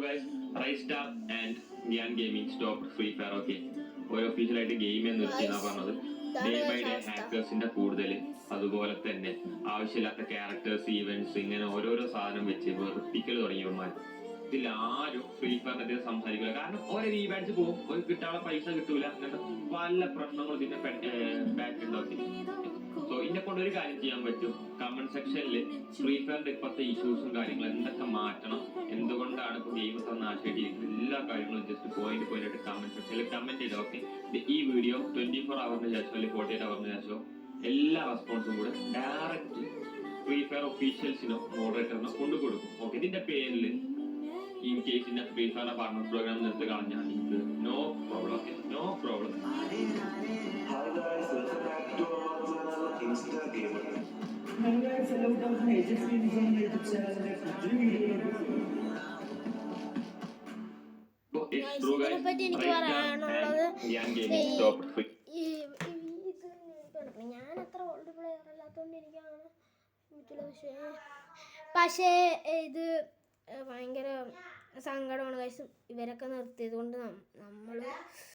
Guys rise star and Gyan gaming stop free fire. Okay, ഒരു ഒഫീഷ്യലായിട്ട് game നിർത്തിയെന്നാ പറഞ്ഞത്. Day by day ഹാക്കേഴ്സിന്റെ കൂടുതൽ, അതുപോലെ തന്നെ ആവശ്യമില്ലാത്ത ക്യാരക്ടേഴ്സ്, ഈവെന്റ്സ്, ഇങ്ങനെ ഓരോരോ സാധനം വെച്ച് വെറുപ്പിക്കൽ തുടങ്ങിയവന്മാർ. ഇതിൽ ആരും ഫ്രീ ഫയറിനെതിരെ സംസാരിക്കില്ല. കാരണം ഓരോ റീബാഡ്സ് പോകും, ഒരു കിട്ടാനുള്ള പൈസ കിട്ടൂല, അങ്ങനത്തെ പല പ്രശ്നങ്ങളും ഇതിന്റെ ബാക്ക് ഉണ്ടാക്കി. സോ ഇതിനെ കൊണ്ട് ഒരു കാര്യം ചെയ്യാൻ പറ്റും. കമന്റ് സെക്ഷനിൽ ഫ്രീ ഫയറിന്റെ ഇപ്പോഴത്തെ ഇഷ്യൂസും കാര്യങ്ങളും എന്തൊക്കെ മാറ്റണം, എന്തുകൊണ്ടാണ് ഇപ്പോൾ ഗെയിം നാശമായിട്ടിരിക്കുന്നത്, എല്ലാ കാര്യങ്ങളും ജസ്റ്റ് പോയിന്റ് ആയിട്ട് കമന്റ് സെക്ഷനിൽ കമന്റ് ചെയ്ത്. ഓക്കെ, ഈ വീഡിയോ 24 hours ശേഷം അല്ലെങ്കിൽ 48 hours ശേഷം എല്ലാ റെസ്പോൺസും കൂടെ ഡയറക്റ്റ് ഫ്രീ ഫയർ ഒഫീഷ്യൽസിനോ മോഡറേറ്ററിനോ കൊണ്ടുകൊടുക്കും. ഓക്കെ, ഇതിന്റെ പേരിൽ ഇൻ കേസ് ഇന്ന ഫ്രീ ഫയറിന്റെ പാർട്ണർ പ്രോഗ്രാം നിർത്തി കളഞ്ഞാൽ നിങ്ങൾക്ക് no problem. Okay, no problem. ഇതിനെപ്പറ്റി എനിക്ക് പറയാനുള്ളത്, ഞാൻ അത്ര ഓൾഡ് പ്ലെയർ അല്ലാത്തതുകൊണ്ട് എനിക്കങ്ങനെ പറ്റില്ല. പക്ഷേ ഇത് ഭയങ്കര സങ്കടമാണ് ഗൈസ് ഇവരൊക്കെ നിർത്തിയത് കൊണ്ട്. നമ്മൾ